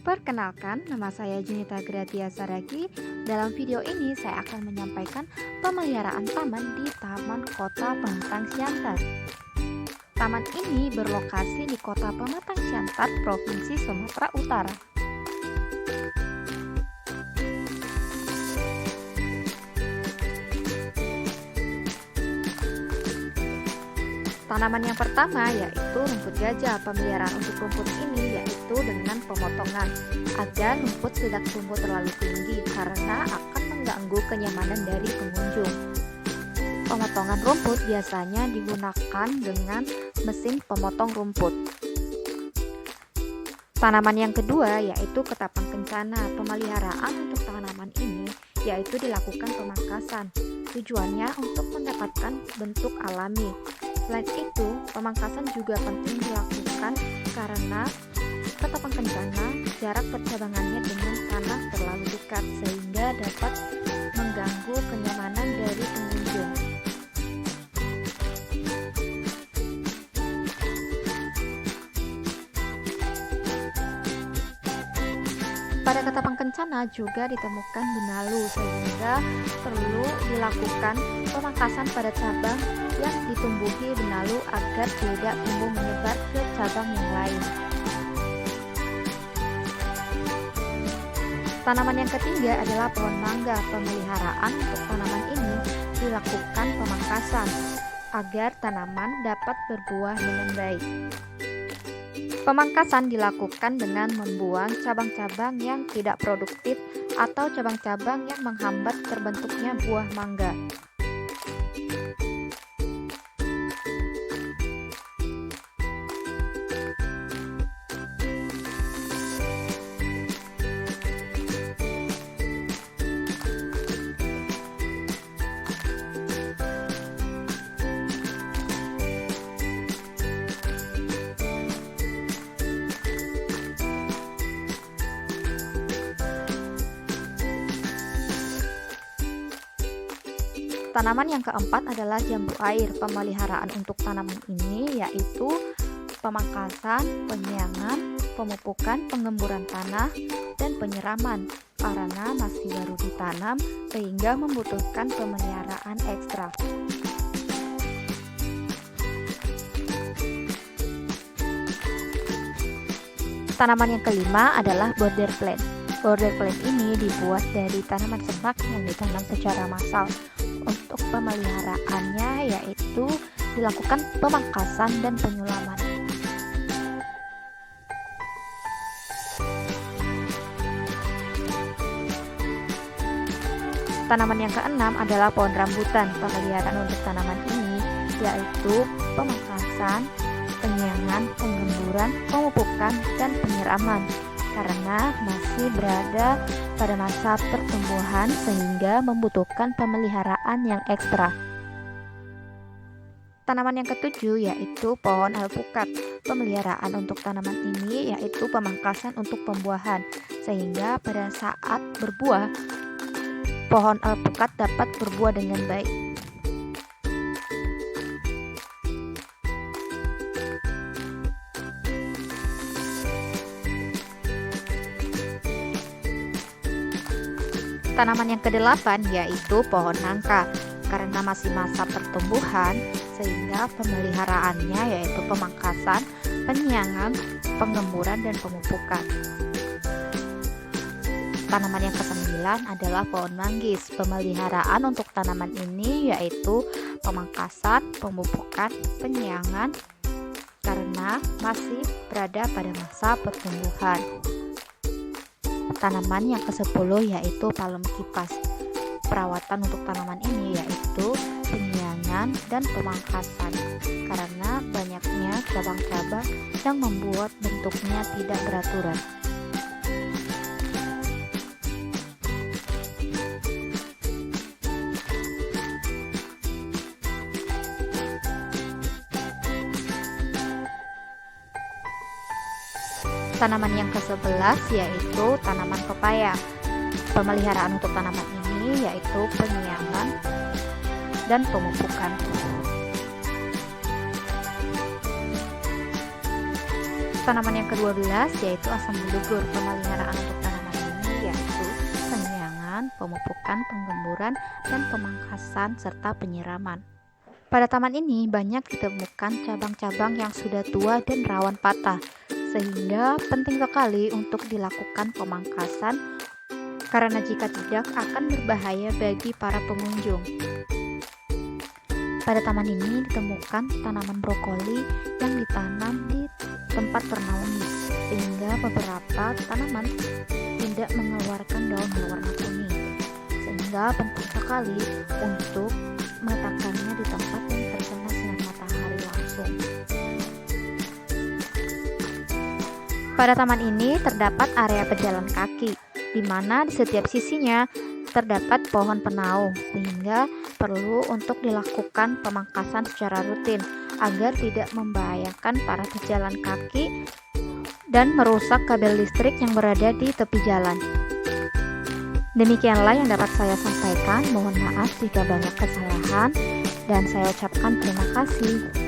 Perkenalkan, nama saya Junita Gratia Saragi. Dalam video ini saya akan menyampaikan pemeliharaan taman di Taman Kota Pematang Siantar. Taman ini berlokasi di Kota Pematang Siantar, Provinsi Sumatera Utara. Tanaman yang pertama yaitu rumput gajah. Pemeliharaan untuk rumput ini yaitu dengan pemotongan agar rumput tidak tumbuh terlalu tinggi karena akan mengganggu kenyamanan dari pengunjung. Pemotongan rumput biasanya digunakan dengan mesin pemotong rumput. Tanaman yang kedua yaitu ketapang kencana. Pemeliharaan untuk tanaman ini yaitu dilakukan pemangkasan. Tujuannya untuk mendapatkan bentuk alami. Selain itu, pemangkasan juga penting dilakukan karena ketapang kencana jarak percabangannya dengan tanah terlalu dekat sehingga dapat mengganggu kenyamanan dari pengunjung. Pada ketapang kencana juga ditemukan benalu sehingga perlu dilakukan pemangkasan pada cabang yang ditumbuhi benalu agar tidak tumbuh menyebar ke cabang yang lain. Tanaman yang ketiga adalah pohon mangga. Pemeliharaan untuk tanaman ini dilakukan pemangkasan agar tanaman dapat berbuah dengan baik. Pemangkasan dilakukan dengan membuang cabang-cabang yang tidak produktif atau cabang-cabang yang menghambat terbentuknya buah mangga. Tanaman yang keempat adalah jambu air. Pemeliharaan untuk tanaman ini yaitu pemangkasan, penyiangan, pemupukan, pengemburan tanah, dan penyiraman karena masih baru ditanam sehingga membutuhkan pemeliharaan ekstra. Tanaman yang kelima adalah border plant. Border plant ini dibuat dari tanaman semak yang ditanam secara massal. Untuk pemeliharaannya yaitu dilakukan pemangkasan dan penyulaman. Tanaman yang keenam adalah pohon rambutan. Pemeliharaan untuk tanaman ini yaitu pemangkasan, penyiangan, penggemburan, pemupukan, dan penyiraman karena masih berada pada masa pertumbuhan sehingga membutuhkan pemeliharaan yang ekstra. Tanaman yang ketujuh yaitu pohon alpukat. Pemeliharaan untuk tanaman ini yaitu pemangkasan untuk pembuahan sehingga pada saat berbuah pohon alpukat dapat berbuah dengan baik. Tanaman yang kedelapan yaitu pohon nangka. Karena masih masa pertumbuhan sehingga pemeliharaannya yaitu pemangkasan, penyiangan, penggemburan, dan pemupukan. Tanaman yang kesembilan adalah pohon manggis. Pemeliharaan untuk tanaman ini yaitu pemangkasan, pemupukan, penyiangan karena masih berada pada masa pertumbuhan. Tanaman yang ke-10 yaitu palem kipas. Perawatan untuk tanaman ini yaitu penyiangan dan pemangkasan karena banyaknya cabang-cabang yang membuat bentuknya tidak beraturan. Tanaman yang ke-11 yaitu tanaman pepaya. Pemeliharaan untuk tanaman ini yaitu penyiangan dan pemupukan. tanaman yang ke-12 yaitu asam bulugur. Pemeliharaan untuk tanaman ini yaitu penyiangan, pemupukan, penggemburan, dan pemangkasan serta penyiraman. Pada taman ini banyak ditemukan cabang-cabang yang sudah tua dan rawan patah, sehingga penting sekali untuk dilakukan pemangkasan karena jika tidak akan berbahaya bagi para pengunjung. Pada taman ini ditemukan tanaman brokoli yang ditanam di tempat bernaungi, sehingga beberapa tanaman tidak mengeluarkan daun berwarna kuning, sehingga penting sekali untuk meletakkannya di tempat yang terkena sinar matahari langsung. Pada taman ini terdapat area pejalan kaki, di mana di setiap sisinya terdapat pohon penaung, sehingga perlu untuk dilakukan pemangkasan secara rutin agar tidak membahayakan para pejalan kaki dan merusak kabel listrik yang berada di tepi jalan. Demikianlah yang dapat saya sampaikan. Mohon maaf jika banyak kesalahan dan saya ucapkan terima kasih.